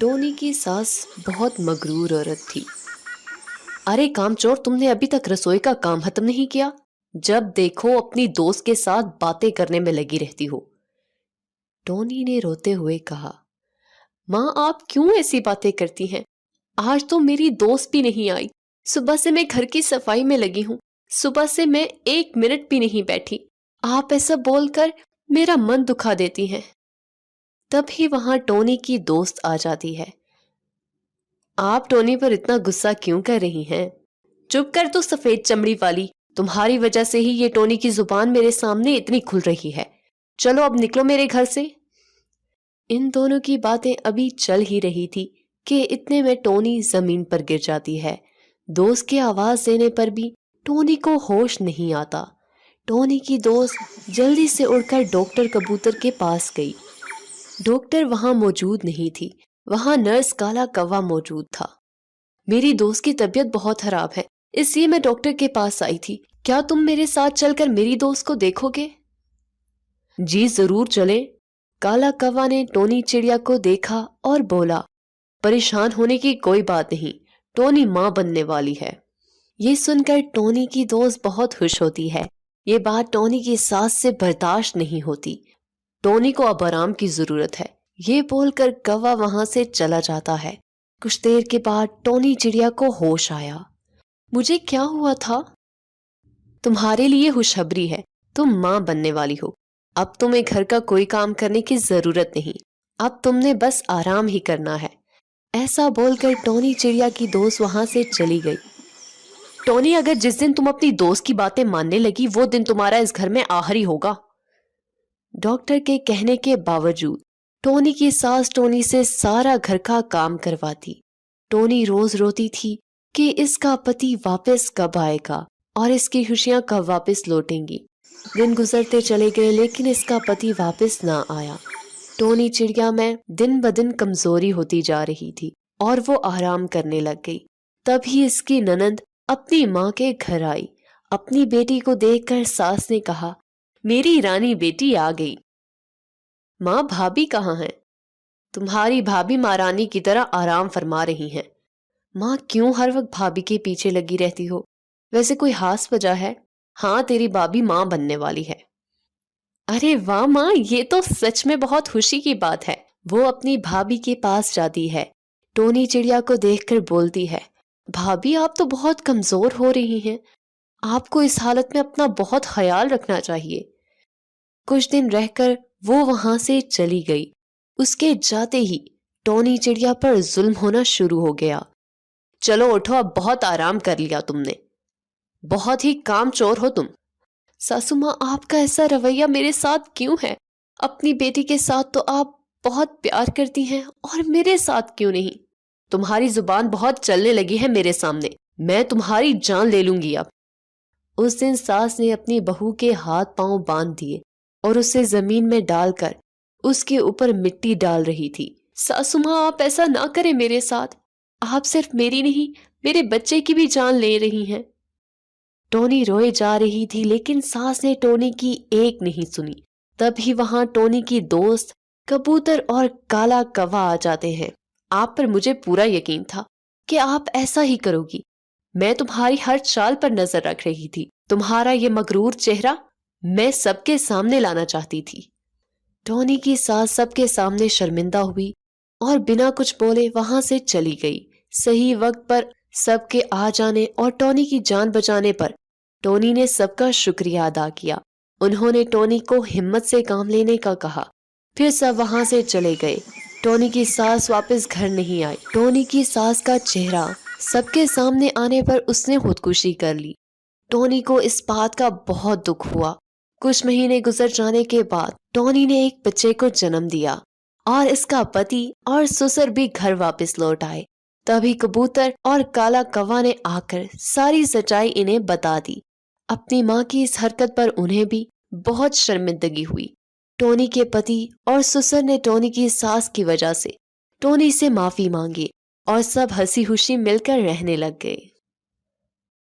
Tony की सास बहुत मगरूर औरत थी। अरे कामचोर, तुमने अभी तक रसोई का काम खत्म नहीं किया। जब देखो अपनी दोस्त के साथ बातें करने में लगी रहती हो। टोनी ने रोते हुए कहा, माँ आप क्यों ऐसी बातें करती हैं? आज तो मेरी दोस्त भी नहीं आई। सुबह से मैं घर की सफाई में लगी हूँ। सुबह से मैं 1 मिनट भी नहीं बैठी। आप ऐसा बोलकर मेरा मन दुखा देती हैं। तभी वहां टोनी की दोस्त आ जाती है। आप टोनी पर इतना गुस्सा क्यों कर रही हैं? चुप कर तू सफेद चमड़ी वाली। तुम्हारी वजह से ही ये टोनी की जुबान मेरे सामने इतनी खुल रही है। चलो अब निकलो मेरे घर से। इन दोनों की बातें अभी चल ही रही थी कि इतने में टोनी जमीन पर गिर जाती है। दोस्त के आवाज देने पर भी टोनी को होश नहीं आता। टोनी की दोस्त जल्दी से उड़कर डॉक्टर कबूतर के पास गई। डॉक्टर वहां मौजूद नहीं थी। वहां नर्स काला कौवा मौजूद था। मेरी दोस्त की तबीयत बहुत खराब है, इसलिए मैं डॉक्टर के पास आई थी। क्या तुम मेरे साथ चलकर मेरी दोस्त को देखोगे? जी जरूर चलें। काला कौवा ने टोनी चिड़िया को देखा और बोला, परेशान होने की कोई बात नहीं, टोनी माँ बनने वाली है। ये सुनकर टोनी की दोस्त बहुत खुश होती है। ये बात टोनी की सास से बर्दाश्त नहीं होती। टोनी को अब आराम की जरूरत है, ये बोलकर कौवा वहां से चला जाता है। कुछ देर के बाद टोनी चिड़िया को होश आया। मुझे क्या हुआ था? तुम्हारे लिए खुशखबरी है, तुम माँ बनने वाली हो। अब तुम्हें घर का कोई काम करने की जरूरत नहीं। अब तुमने बस आराम ही करना है। ऐसा बोलकर टोनी चिड़िया की दोस्त वहां से चली गई। टोनी, अगर जिस दिन तुम अपनी दोस्त की बातें मानने लगी वो दिन तुम्हारा इस घर में आखिरी होगा। डॉक्टर के कहने के बावजूद टोनी की सास टोनी से सारा घर का काम करवाती। टोनी रोज रोती थी कि इसका पति वापस कब आएगा और इसकी खुशियां कब वापस लौटेंगी। दिन गुजरते चले गए लेकिन इसका पति वापस ना आया। टोनी चिड़िया में दिन ब दिन कमजोरी होती जा रही थी और वो आराम करने लग गई। तभी इसकी ननद अपनी माँ के घर आई। अपनी बेटी को देखकर सास ने कहा, मेरी रानी बेटी आ गई। माँ, भाभी कहाँ है? तुम्हारी भाभी महारानी की तरह आराम फरमा रही हैं। माँ, क्यों हर वक्त भाभी के पीछे लगी रहती हो? वैसे कोई खास वजह है? हाँ, तेरी भाभी माँ बनने वाली है। अरे वाह माँ, ये तो सच में बहुत खुशी की बात है। वो अपनी भाभी के पास जाती है। टोनी चिड़िया को देखकर बोलती है, भाभी आप तो बहुत कमजोर हो रही हैं। आपको इस हालत में अपना बहुत ख्याल रखना चाहिए। कुछ दिन रहकर वो वहां से चली गई। उसके जाते ही टोनी चिड़िया पर जुल्म होना शुरू हो गया। चलो उठो, अब बहुत आराम कर लिया तुमने। बहुत ही कामचोर हो तुम। सासू माँ, आपका ऐसा रवैया मेरे साथ क्यों है? अपनी बेटी के साथ तो आप बहुत प्यार करती हैं और मेरे साथ क्यों नहीं? तुम्हारी जुबान बहुत चलने लगी है मेरे सामने। मैं तुम्हारी जान ले लूंगी अब। उस दिन सास ने अपनी बहू के हाथ पांव बांध दिए और उसे जमीन में डालकर उसके ऊपर मिट्टी डाल रही थी। सासू माँ, आप ऐसा ना करें मेरे साथ। आप सिर्फ मेरी नहीं, मेरे बच्चे की भी जान ले रही हैं। टोनी रोए जा रही थी लेकिन सास ने टोनी की एक नहीं सुनी। तभी वहां टोनी की दोस्त कबूतर और काला कौवा आ जाते हैं। आप पर मुझे पूरा यकीन था कि आप ऐसा ही करोगी। मैं तुम्हारी हर चाल पर नजर रख रही थी। तुम्हारा ये मगरूर चेहरा मैं सबके सामने लाना चाहती थी। टोनी की सास सबके सामने शर्मिंदा हुई और बिना कुछ बोले वहां से चली गई। सही वक्त पर सबके आ जाने और टोनी की जान बचाने पर टोनी ने सबका शुक्रिया अदा किया। उन्होंने टोनी को हिम्मत से काम लेने का कहा। फिर सब वहां से चले गए। टोनी की सास वापस घर नहीं आई। टोनी की सास का चेहरा सबके सामने आने पर उसने खुदकुशी कर ली। टोनी को इस बात का बहुत दुख हुआ। कुछ महीने गुजर जाने के बाद टोनी ने एक बच्चे को जन्म दिया और इसका पति और ससुर भी घर वापस लौट आए। तभी कबूतर और काला कौवा ने आकर सारी सच्चाई इन्हें बता दी। अपनी माँ की इस हरकत पर उन्हें भी बहुत शर्मिंदगी हुई। टोनी के पति और ससुर ने टोनी की सास की वजह से टोनी से माफी मांगी और सब हंसी खुशी मिलकर रहने लग गए।